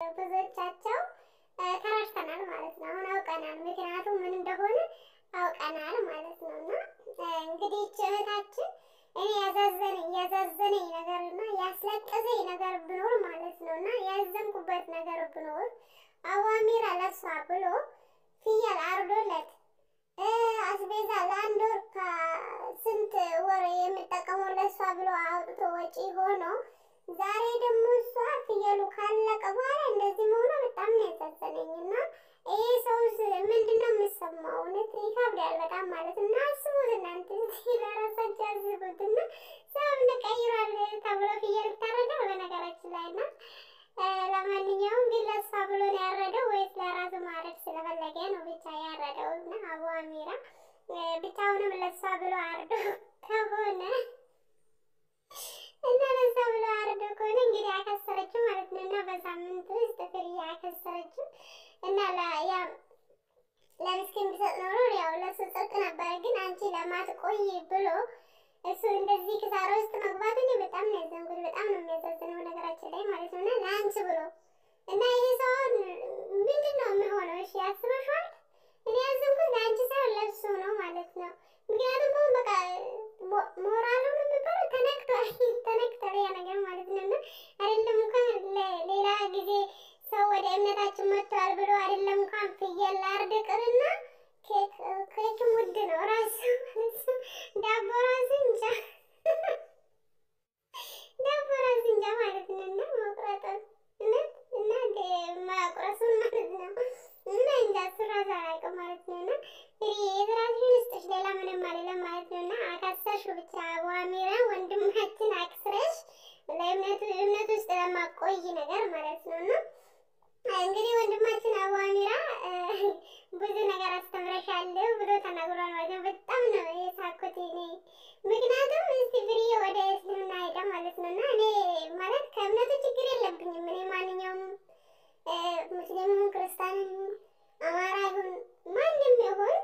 ብዙዎቻቸው ተራርተናል ማለት ነው። አሁን አውቀናል፣ ምክንያቱም ምን እንደሆነ አውቀናል ማለት ነውና እንግዲህ እህታችን እኔ ያዛዘነኝ ነገርና ያስለቀሰኝ ነገር ብኖር ማለት ነውና ያዘንኩበት ነገር ብኖር አዋሚራ ለሷ ብሎ ፍየል አርዶለት አስቤዛ ለአንድ ወር ከስንት ወር የሚጠቀመው ለሷ ብሎ አውጥቶ ወጪ ሆኖ ዛሬ ደግሞ እሷ ፍየሉ ካለቀ በኋላ እንደዚህ መሆኑ በጣም ነው ያሳዘነኝና ይሄ ሰውስ ምንድነው የሚሰማው? እውነት ይከብዳል በጣም ማለት እና አስቡት እናንተ ለራሳችሁ አስቡትና ሰውን ቀይሯል ተብሎ ፍየል ይታረዳል በነገራችን ላይ እና ለማንኛውም ግን ለሷ ብሎ ነው ያረደው ወይስ ለራሱ ማረድ ስለፈለገ ነው ብቻ ያረደው? እና አቡ አሚራ ብቻውንም ለሷ ብሎ አርዶ ከሆነ እና ለሷ ብሎ አርዶ ከሆነ እንግዲህ አከሰረችው ማለት ነው። እና በሳምንት ውስጥ ፍሬ አከሰረችው እና ለምስኪን ቢሰጥ ኖሮ ያው ለሱ ጽድቅ ነበር። ግን አንቺ ለማትቆይ ብሎ እሱ እንደዚህ ኪሳራ ውስጥ መግባት እኔ በጣም ነው ያዘንኩት። በጣም ነው የሚያሳዝነው ነገራችን ላይ ማለት ነው። እና ለአንቺ ብሎ እና ይሄ ሰው ምንድን ነው የሚሆነው? እሺ ያስበሽዋል? እኔ ያዘንኩት ለአንቺ ሳይሆን ለእሱ ነው ማለት ነው። ምክንያቱም አሁን በቃ ሞራሉ ነው የሚባለው ተነክቷል ያ ነገር ማለት ነው። እና አይደለም እንኳን ሌላ ጊዜ ሰው ወደ እምነታችን መጥቷል ብሎ አይደለም እንኳን ፍየል ላርድ ቅርና ኬክም ውድ ነው ራሱ ማለት ነው። ዳቦ ራሱ እንጃ ማለት ነው። እና መቁረጥ እና ማቁረሱን ማለት ነው። እና እንጃ እሱ ራሱ አያውቅም ማለት ነው። እና የራስሽን ውስጥሽ ሌላ ምንም አይደለም ማለት ነው። እና አካሰርሽው ብቻ አቡ አሚራ ወንድማችን አክስረሽ ለእምነት ውስጥ ለማቆይ ነገር ማለት ነው። እና እንግዲህ ወንድማችን አቡ አሚራ ብዙ ነገር አስተምረሻለሁ ብሎ ተናግሯል ማለት ነው። በጣም ነው የሳኩት እኔ ምክንያቱም እስቲ ፍሬ ወደ እስልምና ሄዳ ማለት ነው። እና እኔ ማለት ከእምነቱ ችግር የለብኝም። እኔ ማንኛውም ሙስሊምም ክርስቲያንም አማራ ይሁን ማንም ይሁን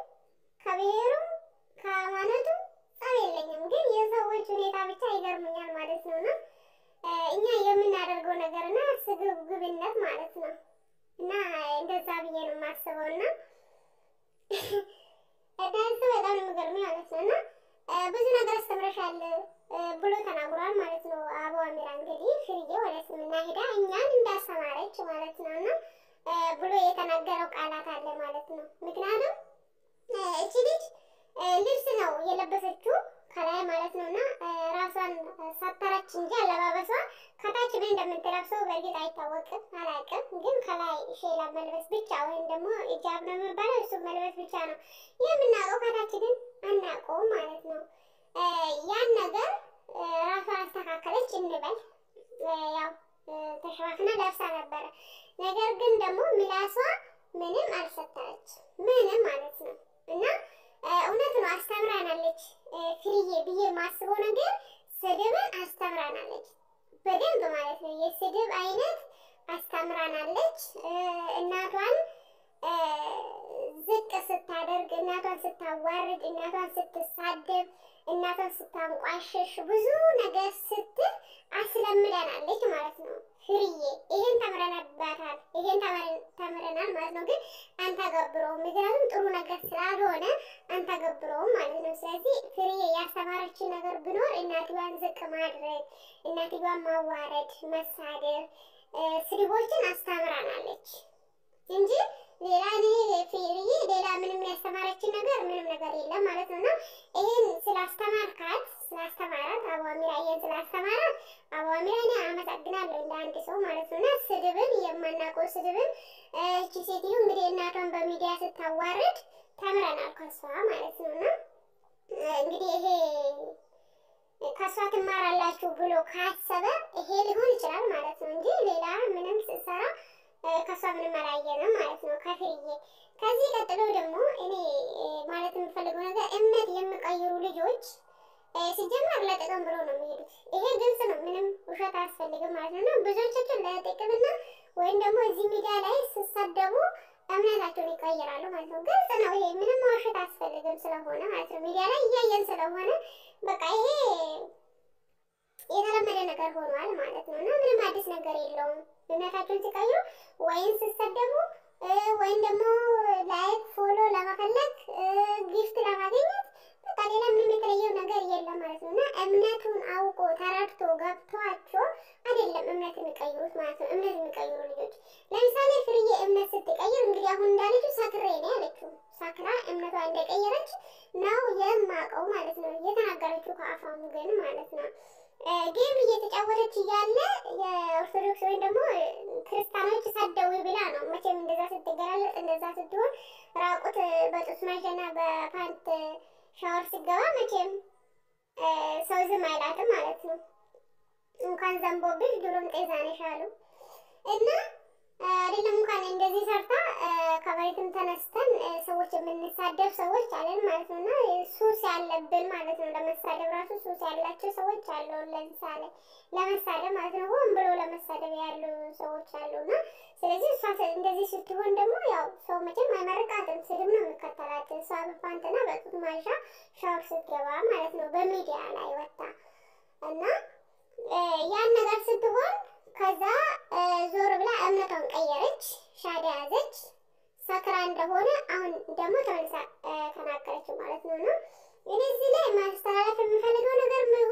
ከብሔሩም ከሃይማኖቱ ጸብ የለኝም። ግን የሰዎች ሁኔታ ብቻ ይገርሙኛል ማለት ነው። እና እኛ የምናደርገው ነገርና ስግብግብነት ማለት ነው። እና እንደዛ ብዬ ነው የማስበው። እና እዳንስ በጣም ነው የሚገርመኝ ማለት ነው። እና ብዙ ነገር አስተምረሻል ብሎ ተናግሯል ማለት ነው። አቡ አሚራ እንግዲህ ፍርዬ ወደ እስልምና ሄዳ እኛን እንዳስተማረች ማለት ነው። እና ብሎ የተናገረው ቃላት አለ ማለት ነው። ምክንያቱም እቺ ልጅ ልብስ ነው የለበሰችው ከላይ ማለት ነው። እና ራሷን ሳተረች እንጂ አለባበሷ ከታች ምን እንደምትለብሰው በእርግጥ አይታወቅም፣ አላውቅም። ግን ከላይ ሼላ መልበስ ብቻ ወይም ደግሞ ኢጃብ ነው የሚባለው እሱ መልበስ ብቻ ነው የምናውቀው፣ ከታች ግን አናውቀውም ማለት ነው። ያን ነገር ራሷን አስተካከለች እንበል፣ ያው ተሸፋፍና ለብሳ ነበረ። ነገር ግን ደግሞ ምላሷ ምንም አልሰተረች ምንም ማለት ነው። እና እውነት ነው አስተምራናለች ፍርዬ ብዬ የማስበው ነገር ስድብን አስተምራናለች በደንብ ማለት ነው። የስድብ አይነት አስተምራናለች። እናቷን ዝቅ ስታደርግ፣ እናቷን ስታዋርድ፣ እናቷን ስትሳደብ፣ እናቷን ስታንቋሽሽ ብዙ ነገር ስትል አስለምደናለች ማለት ነው። ፍርዬ ይሄን ተምረናባታል፣ ይሄን ተምረናል ማለት ነው። ግን አንተገብረውም፣ ምክንያቱም ጥሩ ነገር ስላልሆነ አንተገብረውም ማለት ነው። ስለዚህ ፍርዬ ያስተማረችን ነገር ብኖር እናትዋን ዝቅ ማድረግ፣ እናትዋን ማዋረድ፣ መሳደብ፣ ስድቦችን አስተምራናለች እንጂ ሌላ ፍርዬ ሌላ ምንም ያስተማረችን ነገር ምንም ነገር የለም ማለት ነው። እና ይሄን ስላስተማራት አቡ አሚራ ይሄን ስላስተማራት አቡ አሚራ እኔ አመሰግናለሁ እንደ አንድ ሰው ማለት ነው። እና ስድብን የማናውቀው ስድብን እቺ ሴትዮ እንግዲህ እናቷን በሚዲያ ስታዋርድ ተምረናል ከሷ ማለት ነው። እና እንግዲህ ይሄ ከሷ ትማራላችሁ ብሎ ካሰበ ይሄ ሊሆን ይችላል ማለት ነው እንጂ ሌላ ምንም ስትሰራ ከሷ ምንም አላየንም ማለት ነው ከፍርዬ። ከዚህ ቀጥሎ ደግሞ እኔ ማለት የምፈልገው ነገር እምነት የሚቀይሩ ልጆች ሲጀመር ለጥቅም ብሎ ነው የሚሄዱት። ይሄ ግልጽ ነው፣ ምንም ውሸት አያስፈልግም ማለት ነው። እና ብዙዎቻችን ለጥቅምና ወይም ደግሞ እዚህ ሚዲያ ላይ ሲሳደቡ እምነታቸውን ይቀይራሉ ማለት ነው። ግልጽ ነው ይሄ፣ ምንም ውሸት አያስፈልግም ስለሆነ ማለት ነው። ሚዲያ ላይ እያየን ስለሆነ በቃ ይሄ የተለመደ ነገር ሆኗል ማለት ነው። እና ምንም አዲስ ነገር የለውም። እምነታቸውን ሲቀይሩ ወይን ሲሰደቡ ወይም ደግሞ ላይክ ፎሎ ለመፈለግ ጊፍት ለማግኘት በቃ ሌላ ምንም የተለየው ነገር የለም ማለት ነው። እና እምነቱን አውቆ ተረድቶ ገብቷቸው አይደለም እምነት የሚቀይሩት ማለት ነው። እምነት የሚቀይሩ ልጆች ለምሳሌ ፍርዬ እምነት ስትቀይር እንግዲህ አሁን እንዳለችው ሰክሬ ነው ያለችው። ሰክራ እምነቷ እንደቀየረች ነው የማውቀው ማለት ነው። የተናገረችው ከአፋሙ ግን ማለት ነው። ጌም እየተጫወተች እያለ የኦርቶዶክስ ወይም ደግሞ ክርስቲያኖች ሰደው ብላ ነው መቼም እንደዛ ስትገላለጥ እንደዛ ስትሆን ራቁት በጡት ማሸና በፓንት ሻወር ሲገባ መቼም ሰው ዝም አይላትም ማለት ነው። እንኳን ዘንቦብሽ ድሮም ጤዛ ነሽ አሉ እና አይደለም እንኳን እንደዚህ ሰርታ ከመሬትም ተነስተን ሰዎች የምንሳደብ ሰዎች አለን ማለት ነውና ሱስ ያለብን ማለት ነው። ለመሳደብ ራሱ ሱስ ያላቸው ሰዎች አሉ። ለምሳሌ ለመሳደብ ማለት ነው ሆን ብሎ ለመሳደብ ያሉ ሰዎች አሉና ስለዚህ እሷ እንደዚህ ስትሆን ደግሞ ያው ሰው መቼም አይመርቃትም፣ ስድብ ነው የሚከተላት። እሷ በፓንትና በጡት ማሻ ሻወር ስትገባ ማለት ነው በሚዲያ ላይ ወጣ እና ያን ነገር ስትሆን ከዛ ዞር ብላ እምነቷን ቀየረች፣ ሻዳ ያዘች፣ ሰክራ እንደሆነ አሁን ደግሞ ተመልሳ ተናገረች ማለት ነው። እና እኔ እዚህ ላይ ማስተላለፍ የምፈልገው ነገር ምን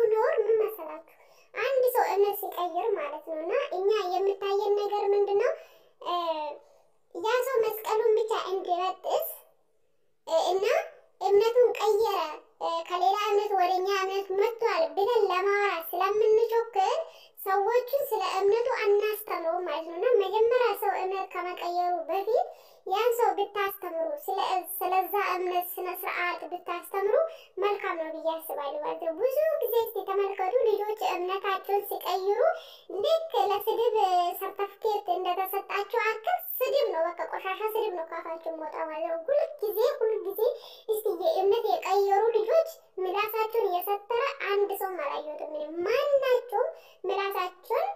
መሰላችሁ? አንድ ሰው እምነት ሲቀይር ማለት ነው እና እኛ የምታየን ነገር ምንድነው? ያ ሰው መስቀሉን ብቻ እንዲበጥስ እና እምነቱን ቀየረ ከሌላ እምነት ወደኛ እምነት መጥቷል ብለን ለማውራት ስለምንጮክር ሰዎችን ስለ እምነቱ አናስተምሩ ማለት ነው። እና መጀመሪያ ሰው እምነት ከመቀየሩ በፊት ያን ሰው ብታስተምሩ ስለዛ እምነት ስነ ስርዓት ብታስተምሩ መልካም ነው ብዬ አስባለሁ ማለት ነው። ብዙ ጊዜ ተመልከቱ ልጆች እምነታቸውን ሲቀይሩ ልክ ለስድብ ሰርተፍኬት እንደተሰጣቸው አክል ስድብ ነው፣ በቃ ቆሻሻ ስድብ ነው ካፋቸው ወጣ ማለት ነው። ሁሉ ጊዜ እስቲ የእምነት የቀየሩ ልጆች ምላሳቸውን የሰተረ አንድ ሰው አላየሁትም። ማናቸውም ምላሳቸውን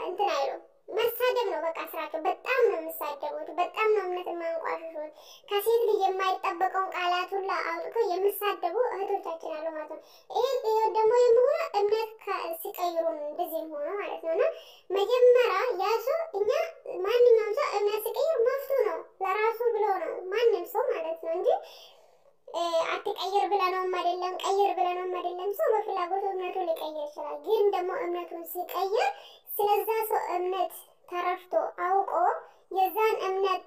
እንትን አይሉ መሳደብ ነው በቃ ስራቸው። በጣም ነው የሚሳደቡት፣ በጣም ነው እምነት የማንቋሽሹት። ከሴት ልጅ የማይጠበቀውን ቃላት ሁላ አውጥቶ የሚሳደቡ እህቶቻችን አሉ ማለት ነው። ይሄ ደግሞ የሚሆነው እምነት ሲቀይሩ እንደዚህ ሆነ ማለት ነው። እና መጀመሪያ ያ ሰው እኛ ማንኛውም ሰው እምነት ሲቀይር መፍቱ ነው ለራሱ ብሎ ነው ማንም ሰው ማለት ነው እንጂ አትቀይር ብለነውም አይደለም ቀይር ብለነውም አይደለም። ሰው በፍላጎቱ እምነቱን ሊቀይር ይችላል። ግን ደግሞ እምነቱን ሲቀይር ስለዛ ሰው እምነት ተረድቶ አውቆ የዛን እምነት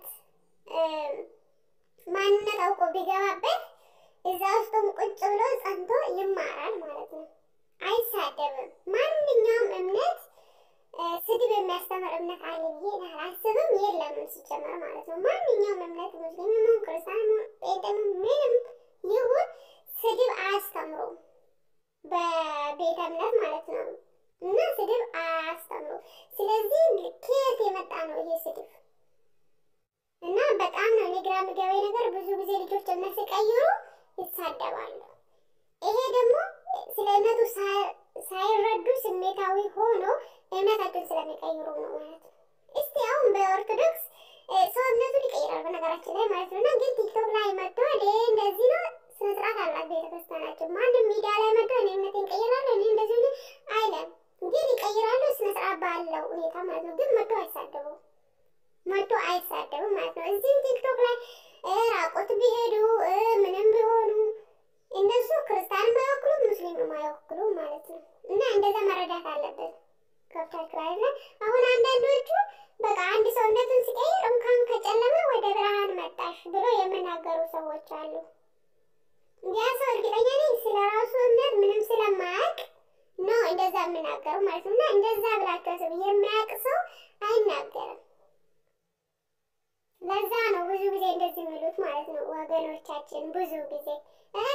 ማንነት አውቆ ቢገባበት እዛ ውስጥም ቁጭ ብሎ ጸንቶ ይማራል ማለት ነው። አይሳደብም። ማንኛውም እምነት ስድብ የሚያስተምር እምነት አለ ብዬ አላስብም፣ የለም ሲጀመር ማለት ነው። ማንኛውም እምነት ሙስሊምም ክርስቲያንም ጴንጤም ምንም ይሁን ስድብ አያስተምሩም በቤተ እምነት ማለት ነው። እና ስድብ አያስተምሩም። ስለዚህ ከየት የመጣ ነው ይሄ ስድብ? እና በጣም ነው ግራ የሚገባኝ ነገር ብዙ ጊዜ ልጆች እምነት ሲቀይሩ ይሳደባሉ። ይሄ ደግሞ ስለ እምነቱ ሳይረዱ ስሜታዊ ሆኖ እምነታቸውን ስለሚቀይሩ ነው ማለት ነው። እስቲ አሁን በኦርቶዶክስ ሰው እምነቱን ይቀይራል በነገራችን ላይ ማለት ነው። እና ግን ቲክቶክ ላይ መጥቶ እንደዚህ ነው ስነ ስርዓት አላት ቤተክርስቲያናችን። ማንም ሚዲያ ላይ መጥቶ እኔ እምነቴን ቀይራለሁ እኔ እንደዚህ ነው አይለም። ግን ይቀይራሉ ስነ ስርዓት ባለው ሁኔታ ማለት ነው። ግን መጥቶ አይሳደቡም ማለት ነው። እዚህም ቲክቶክ ላይ ራቆት ቢሄዱ ምንም ቢሆኑ እነሱ ክርስቲያንም አይወክሉም ሙስሊምም አይወክሉም ማለት ነው። እና እንደዛ መረዳት አለበት። ገብታችሁ አይደል? አሁን አንዳንዶቹ በቃ አንድ ሰው እምነቱን ሲቀይር እንኳን ከጨለማ ወደ ብርሃን መጣሽ ብሎ የሚናገሩ ሰዎች አሉ። ያ ሰው እርግጠኛ ነኝ ስለራሱ እምነት ምንም ስለማያውቅ ነው እንደዛ የሚናገሩ ማለት ነው። እና እንደዛ ብላችሁ ሰው የሚያውቅ ሰው አይናገርም። ለዛ ነው ብዙ ጊዜ እንደዚህ የሚሉት ማለት ነው ወገኖቻችን። ብዙ ጊዜ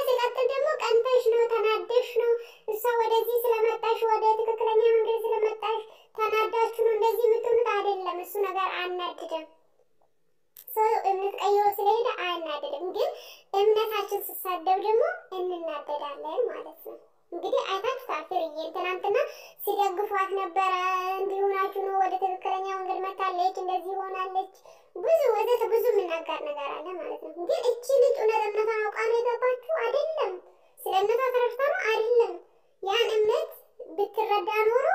ሲቀጥል ደግሞ ቀንተሽ ነው ተናደሽ ነው እሷ ወደዚህ ስለመጣሽ ወደ ትክክለኛ መንገድ ስለመጣሽ ተናዳችሁ ነው እንደዚህ የምትሉት አይደለም። እሱ ነገር አናድድም። ሰው እምነት ቀይሮ ስለሄደ አያናድድም። ግን እምነታችን ሲሳደብ ደግሞ እንናደዳለን ማለት ነው። እንግዲህ አይታችኋል ፍርዬን ትናንትና ሲደግፏት ነበረ። እንዲሆናችሁ ነው ወደ ትክክለኛ መንገድ መታለች እንደዚህ ሆናለች ብዙ ብዙ የሚናገር ነገር አለ ማለት ነው። ግን እቺ ልጅ እውነት እምነቷን አውቃ ነው የገባችው አይደለም። ስለ እምነቷ ተረድታ ነው አይደለም። ያን እምነት ብትረዳ ኖሮ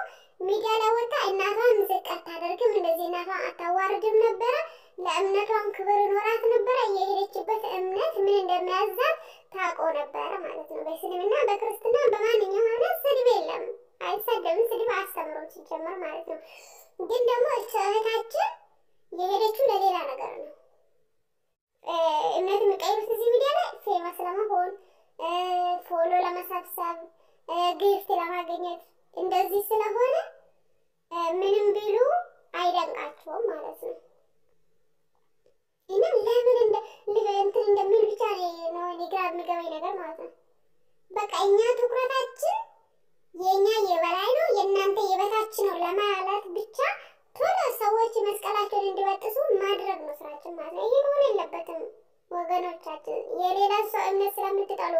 ሚዲያ ላይ ወጣ እናቷን ዝቅ አታደርግም፣ እንደዚህ እናቷን አታዋርድም ነበረ። ለእምነቷም ክብር ኖራት ነበረ። የሄደችበት እምነት ምን እንደሚያዛት ታውቆ ነበረ ማለት ነው። በእስልምና በክርስትና በማንኛውም እምነት ስድብ የለም፣ አይሰደብም። ስድብ አያስተምሩም ሲጀመር ማለት ነው። ግን ደግሞ እህታችን የሄደችው ለሌላ ነገር ነው። እምነት የሚቀይሩት እዚህ ሚዲያ ላይ ፌመስ ለመሆን፣ ፎሎ ለመሰብሰብ፣ ጊፍት ለማግኘት እንደዚህ ስለሆነ ምንም ቢሉ አይደንቃቸውም ማለት ነው። ይህንም ለምን እንትን እንደሚል ብቻ ነው ግራ የሚገባኝ ነገር ማለት ነው። በቃ እኛ ትኩረታችን የእኛ የበላይ ነው የእናንተ የበታች ነው ለማለት ብቻ ቶሎ ሰዎች መስቀላቸውን እንዲበጥሱ ማድረግ ነው ስራችን ማለት ነው። ይህ መሆን የለበትም ወገኖቻችን። የሌላ ሰው እምነት ስለምትጠሉ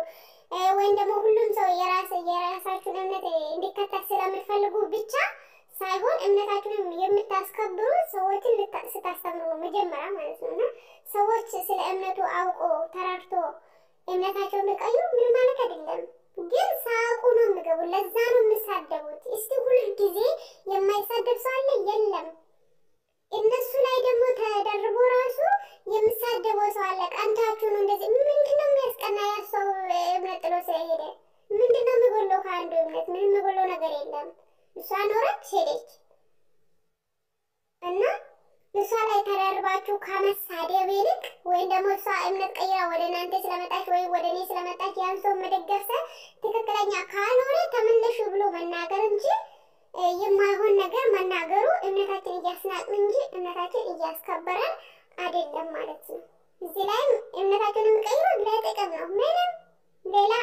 ወይም ደግሞ ሁሉም ሰው የራሳችሁን እምነት እንዲከተል ስለምትፈልጉ ብቻ ሳይሆን እምነታችሁን የምታስከብሩ ሰዎችን ስታስተምሩ ነው መጀመሪያ ማለት ነው። እና ሰዎች ስለ እምነቱ አውቆ ተራርቶ እምነታቸውን ቢቀይሩ ምን ማለት አይደለም፣ ግን ሳያውቁ ነው የሚገቡ። ለዛ ነው የሚሳደቡት። እስቲ ሁሉ ጊዜ የማይሳደብ ሰው አለ? የለም። እነሱ ላይ ደግሞ ተደርቦ ራሱ የሚሳደበው ሰው አለ። ቀንታችሁ ነው እንደዚህ። ምንድነው የሚያስቀና? ያ ሰው እምነት ጥሎ ስለሄደ ምንድነው የሚጎለው? ከአንዱ እምነት ምንም የሚጎለው ነገር የለም። እሷ ኖረች ሄደች እና እሷ ላይ ተደርባችሁ ከመሳደብ ይልቅ ወይም ደግሞ እሷ እምነት ቀይራ ወደ እናንተ ስለመጣች ወይ ወደ እኔ ስለመጣች ያን ሰው መደገፍ ትክክለኛ ካልሆነ ተመለሹ ብሎ መናገር እንጂ የማይሆን ነገር መናገሩ እምነታችን እያስናቅን እንጂ እምነታችን እያስከበረን አይደለም ማለት ነው። እዚህ ላይም እምነታችንን የሚቀይሩት ለጥቅም ነው። ምንም ሌላ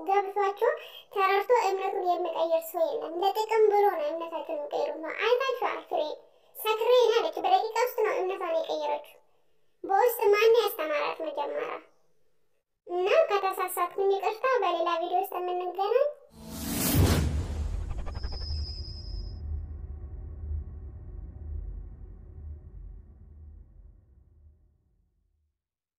ገብቷቸው ተረርቶ እምነቱን የሚቀይር ሰው የለም። ለጥቅም ብሎ ነው እምነታችንን የሚቀይሩት ነው። አይታችኋል። ፍሬ ሰክሬ ናለች። በደቂቃ ውስጥ ነው እምነቷን የቀየረችው። በውስጥ ማን ያስተማራት መጀመሪያ? እና ከተሳሳትኩኝ ይቅርታ። በሌላ ቪዲዮ ውስጥ የምንገናኝ